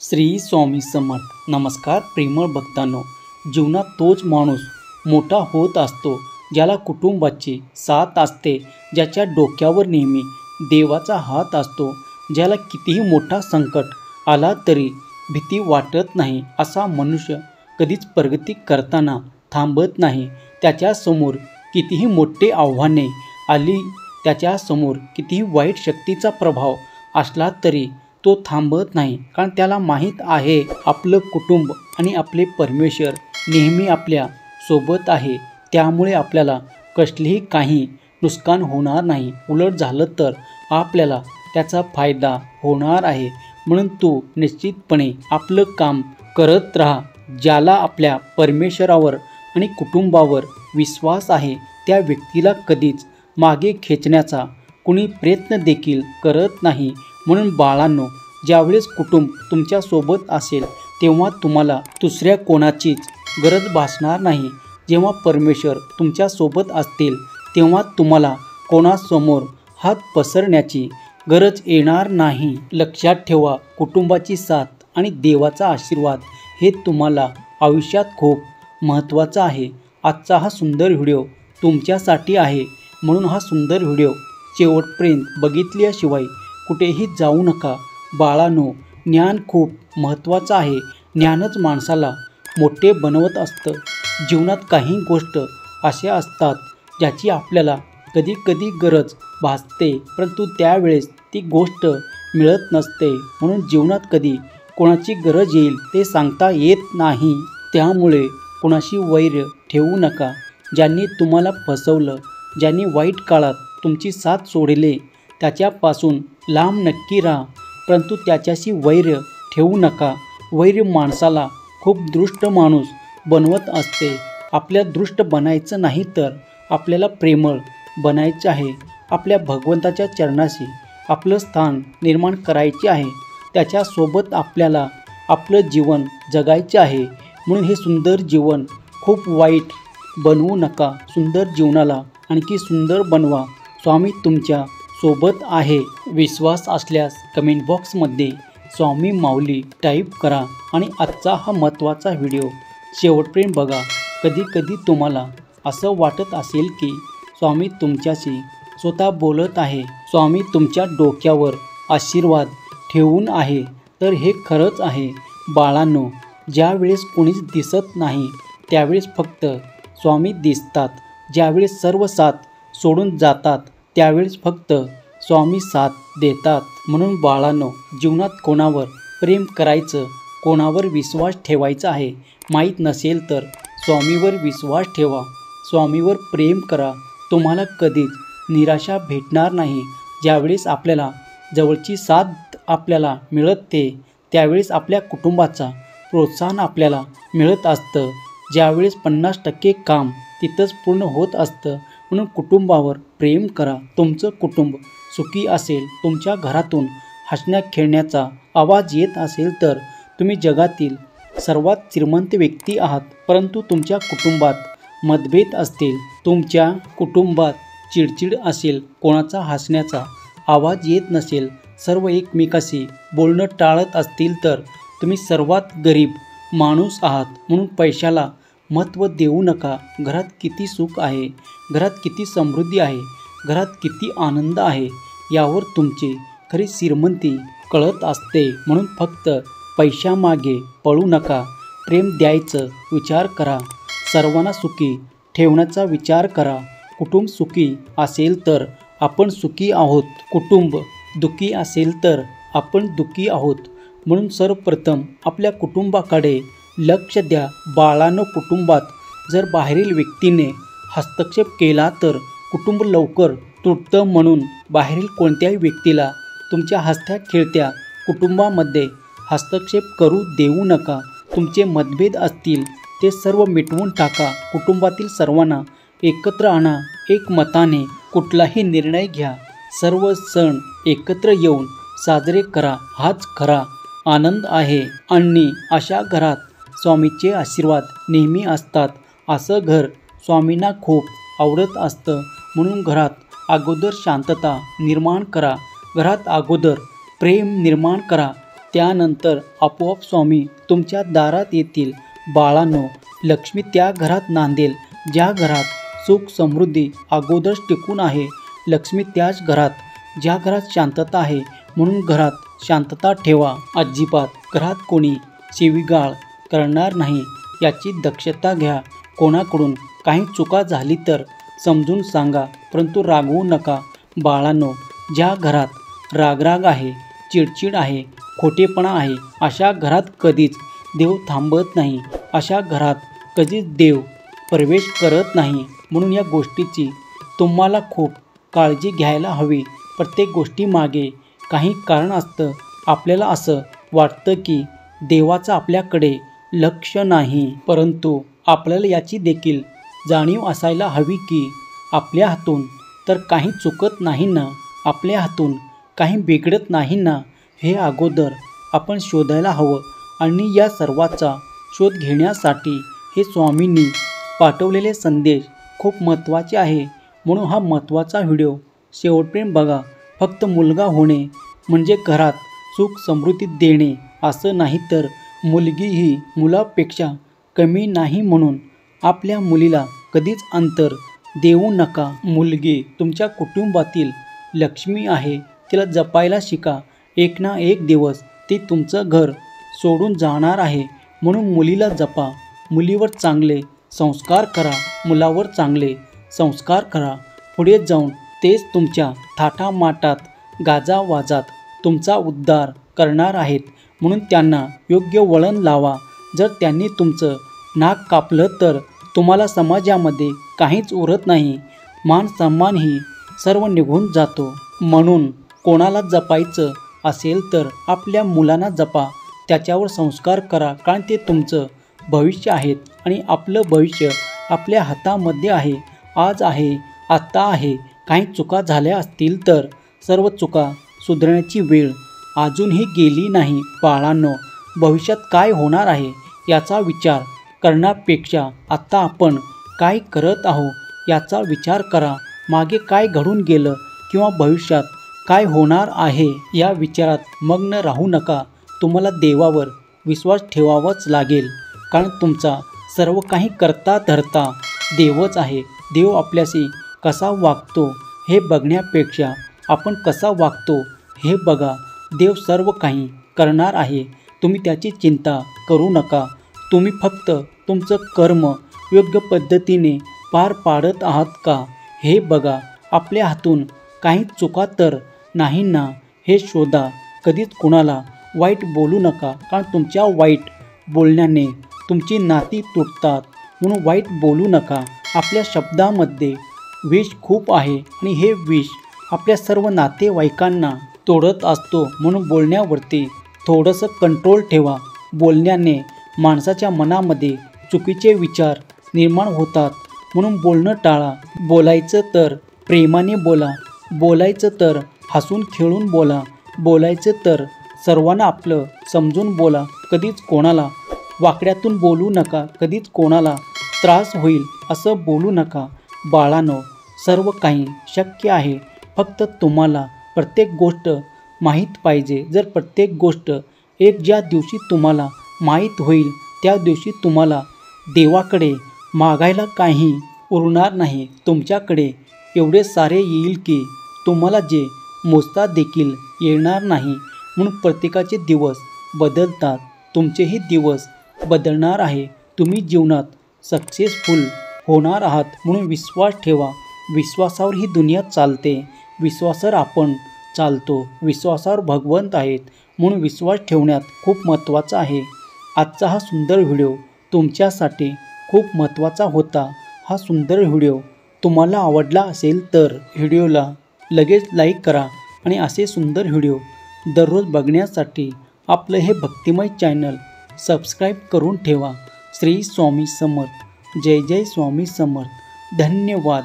श्री स्वामी समर्थ। नमस्कार प्रेमळ भक्तांनो, जीवनात तोच माणूस मोठा होत असतो ज्याला कुटुंबाची साथ असते, ज्याच्या डोक्यावर नेहमी देवाचा हात असतो, ज्याला कितीही मोठा संकट आला तरी भीती वाटत नाही। असा मनुष्य कधीच प्रगती करताना थांबत नाही। त्याच्यासमोर कितीही मोठे आव्हाने आली, त्याच्यासमोर कितीही वाईट शक्तीचा प्रभाव असला तरी तो थांबत नाही, कारण त्याला माहीत आहे आपलं कुटुंब आणि आपले परमेश्वर नेहमी आपल्या सोबत आहे। त्यामुळे आपल्याला कसलीही काही नुकसान होणार नाही, उलट झालं तर आपल्याला त्याचा फायदा होणार आहे। म्हणून तू निश्चितपणे आपलं काम करत राहा। ज्याला आपल्या परमेश्वरावर आणि कुटुंबावर विश्वास आहे त्या व्यक्तीला कधीच मागे खेचण्याचा कुणी प्रयत्न देखील करत नाही। म्हणून बाळांनो, ज्यावेळेस कुटुंब तुमच्यासोबत असेल तेव्हा तुम्हाला दुसऱ्या कोणाचीच गरज भासणार नाही। जेव्हा परमेश्वर तुमच्यासोबत असतील तेव्हा तुम्हाला कोणासमोर हात पसरण्याची गरज येणार नाही। लक्षात ठेवा, कुटुंबाची साथ आणि देवाचा आशीर्वाद हे तुम्हाला आयुष्यात खूप महत्त्वाचं आहे। आजचा हा सुंदर व्हिडिओ तुमच्यासाठी आहे, म्हणून हा सुंदर व्हिडिओ शेवटपर्यंत बघितल्याशिवाय कुठेही जाऊ नका। बाळांनो, ज्ञान खूप महत्त्वाचं आहे। ज्ञानच माणसाला मोठे बनवत असतं। जीवनात काही गोष्ट अशा असतात ज्याची आपल्याला कधी कधी गरज भासते, परंतु त्यावेळेस ती गोष्ट मिळत नसते। म्हणून जीवनात कधी कोणाची गरज येईल ते सांगता येत नाही। त्यामुळे कोणाशी वैर ठेवू नका। ज्यांनी तुम्हाला फसवलं, ज्यांनी वाईट काळात तुमची साथ सोडली, त्याच्यापासून लांब नक्की राहा, परंतु त्याच्याशी वैर ठेवू नका। वैर माणसाला खूप दृष्ट माणूस बनवत असते। आपल्या दृष्ट बनायचं नाही तर आपल्याला प्रेमळ बनायचं आहे। आपल्या भगवंताच्या चरणाशी आपलं स्थान निर्माण करायचे आहे। त्याच्यासोबत आपल्याला आपलं जीवन जगायचे आहे। म्हणून हे सुंदर जीवन खूप वाईट बनवू नका। सुंदर जीवनाला आणखी सुंदर बनवा। स्वामी तुमच्या सोबत आहे। विश्वास असल्यास कमेंट बॉक्समध्ये स्वामी माऊली टाईप करा आणि आजचा हा महत्त्वाचा व्हिडिओ शेवटपर्यंत बघा। कधी कधी तुम्हाला असं वाटत असेल की स्वामी तुमच्याशी स्वतः बोलत आहे, स्वामी तुमच्या डोक्यावर आशीर्वाद ठेवून आहे, तर हे खरंच आहे। बाळांनो, ज्यावेळेस कोणीच दिसत नाही त्यावेळेस फक्त स्वामी दिसतात। ज्यावेळेस सर्व साथ सोडून जातात त्यावेळेस फक्त स्वामी साथ देतात। म्हणून बाळांनो, जीवनात कोणावर प्रेम करायचं, कोणावर विश्वास ठेवायचा आहे माहीत नसेल तर स्वामीवर विश्वास ठेवा, स्वामीवर प्रेम करा। तुम्हाला कधीच निराशा भेटणार नाही। ज्यावेळेस आपल्याला जवळची साथ आपल्याला मिळते त्यावेळेस आपल्या कुटुंबाचा प्रोत्साहन आपल्याला मिळत असतं। ज्यावेळेस 50% काम तिथंच पूर्ण होत असतं। म्हणून कुटुंबावर प्रेम करा। तुमचं कुटुंब सुखी असेल, तुमच्या घरातून हसण्या खेळण्याचा आवाज येत असेल तर तुम्ही जगातील सर्वात श्रीमंत व्यक्ती आहात। परंतु तुमच्या कुटुंबात मतभेद असतील, तुमच्या कुटुंबात चिडचिड असेल, कोणाचा हसण्याचा आवाज येत नसेल, सर्व एकमेकाशी बोलणं टाळत असतील तर तुम्ही सर्वात गरीब माणूस आहात। म्हणून पैशाला महत्त्व देऊ नका। घरात किती सुख आहे, घरात किती समृद्धी आहे, घरात किती आनंद आहे यावर तुमची खरी श्रीमंती कळत असते। म्हणून फक्त पैशामागे पळू नका। प्रेम द्यायचं विचार करा, सर्वांना सुखी ठेवण्याचा विचार करा। कुटुंब सुखी असेल तर आपण सुखी आहोत, कुटुंब दुःखी असेल तर आपण दुःखी आहोत। म्हणून सर्वप्रथम आपल्या कुटुंबाकडे लक्ष द्या। बाळांनो, कुटुंबात जर बाहेरील व्यक्तीने हस्तक्षेप केला तर कुटुंब लवकर तुटतं। म्हणून बाहेरील कोणत्याही व्यक्तीला तुमच्या हसत्या खेळत्या कुटुंबामध्ये हस्तक्षेप करू देऊ नका। तुमचे मतभेद असतील ते सर्व मिटवून टाका। कुटुंबातील सर्वांना एकत्र आणा, एकमताने कुठलाही निर्णय घ्या। सर्व सण एकत्र येऊन साजरे करा, हाच खरा आनंद आहे। आणि अशा घरात स्वामीचे आशीर्वाद नेहमी असतात। असं घर स्वामींना खूप आवडत असतं। म्हणून घरात अगोदर शांतता निर्माण करा, घरात अगोदर प्रेम निर्माण करा, त्यानंतर आपोआप स्वामी तुमच्या दारात येतील. बाळांनो, लक्ष्मी त्या घरात नांदेल ज्या घरात सुख समृद्धी अगोदरच टिकून आहे. लक्ष्मी त्याच घरात ज्या घरात शांतता आहे. म्हणून घरात शांतता ठेवा. अजिबात घरात कोणी शिवीगाळ करणार नाही याची दक्षता घ्या. कोणाकडून काही चुका झाली तर समजून सांगा, परंतु रागवू नका. बाळांनो, ज्या घरात रागराग आहे, चिडचिड आहे, खोटेपणा आहे, अशा घरात कधीच देव थांबत नाही. अशा घरात कधीच देव प्रवेश करत नाही. म्हणून या गोष्टीची तुम्हाला खूप काळजी घ्यायला हवी. प्रत्येक गोष्टीमागे काही कारण असतं. आपल्याला असं वाटतं की देवाचं आपल्याकडे लक्ष नाही, परंतु आपल्याला याची देखील जाणीव असायला हवी की आपल्या हातून तर काही चुकत नाही ना, आपल्या हातून काही बिघडत नाही ना, हे अगोदर आपण शोधायला हवं. आणि या सर्वाचा शोध घेण्यासाठी हे स्वामींनी पाठवलेले संदेश खूप महत्त्वाचे आहे. म्हणून हा महत्त्वाचा व्हिडिओ शेवटपर्यंत बघा. फक्त मुलगा होणे म्हणजे घरात सुख समृद्धी देणे असं नाही, तर मुलगी ही मुलापेक्षा कमी नाही. म्हणून आपल्या मुलीला कधीच अंतर देऊ नका. मुलगी तुमच्या कुटुंबातील लक्ष्मी आहे. तिला जपायला शिका. एक ना एक दिवस ती तुमचं घर सोडून जाणार आहे. म्हणून मुलीला जपा. मुलीवर चांगले संस्कार करा. मुलावर चांगले संस्कार करा. पुढे जाऊन तेच तुमच्या थाटामाटात गाजावाजात तुमचा उद्धार करणार आहेत. म्हणून त्यांना योग्य वळण लावा. जर त्यांनी तुमचं नाक कापलं तर तुम्हाला समाजामध्ये काहीच उरत नाही. मान सन्मानही सर्व निघून जातो. म्हणून कोणाला जपायचं असेल तर आपल्या मुलांना जपा. त्याच्यावर संस्कार करा, कारण ते तुमचं भविष्य आहेत आणि आपलं भविष्य आपल्या हातामध्ये आहे. आज आहे, आत्ता आहे. काही चुका झाल्या असतील तर सर्व चुका सुधारण्याची वेळ अजूनही गेली नाही. बाळांनो, भविष्यात काय होणार आहे याचा विचार करण्यापेक्षा आत्ता आपण काय करत आहोत याचा विचार करा. मागे काय घडून गेलं किंवा भविष्यात काय होणार आहे या विचारात मग्न राहू नका. तुम्हाला देवावर विश्वास ठेवावाच लागेल, कारण तुमचा सर्व काही करता धरता देवच आहे. देव आपल्याशी कसा वागतो हे बघण्यापेक्षा आपण कसा वागतो हे बघा. देव सर्व काही करणार आहे. तुम्ही त्याची चिंता करू नका. तुम्ही फक्त तुमचं कर्म योग्य पद्धतीने पार पाडत आहात का हे बघा. आपल्या हातून काही चुका तर नाही ना, हे शोधा. कधीच कुणाला वाईट बोलू नका, कारण तुमच्या वाईट बोलण्याने तुमची नाती तुटतात. म्हणून वाईट बोलू नका. आपल्या शब्दामध्ये विष खूप आहे आणि हे विष आपल्या सर्व नातेवाईकांना तोडत असतो. म्हणून बोलण्यावरती थोडंसं कंट्रोल ठेवा. बोलण्याने माणसाच्या मनामध्ये चुकीचे विचार निर्माण होतात. म्हणून बोलणं टाळा. बोलायचं तर प्रेमाने बोला. बोलायचं तर हसून खेळून बोला. बोलायचं तर सर्वांना आपलं समजून बोला. कधीच कोणाला वाकड्यातून बोलू नका. कधीच कोणाला त्रास होईल असं बोलू नका. बाळांनो, सर्व काही शक्य आहे. फक्त तुम्हाला प्रत्येक गोष्ट माहीत पाहिजे. जर प्रत्येक गोष्ट ज्या दिवशी तुम्हाला माहीत होईल त्या दिवशी तुम्हाला देवाकडे मागायला काही उरणार नाही. तुमच्याकडे एवढे सारे येईल की तुम्हाला जे मोजता देखील येणार नाही. म्हणून प्रत्येकाचे दिवस बदलतात. तुमचेही दिवस बदलणार आहे. तुम्ही जीवनात सक्सेसफुल होणार आहात. म्हणून विश्वास ठेवा. विश्वासावर ही दुनिया चालते. विश्वासावर आपण चालतो. विश्वासावर भगवंत आहेत. म्हणून विश्वास ठेवण्यात खूप महत्त्वाचा आहे. आजचा हा सुंदर व्हिडिओ तुमच्यासाठी खूप महत्त्वाचा होता. हा सुंदर व्हिडिओ तुम्हाला आवडला असेल तर व्हिडिओला लगेच लाईक करा आणि असे सुंदर व्हिडिओ दररोज बघण्यासाठी आपलं हे भक्तिमय चॅनल सबस्क्राईब करून ठेवा. श्री स्वामी समर्थ. जय जय स्वामी समर्थ. धन्यवाद.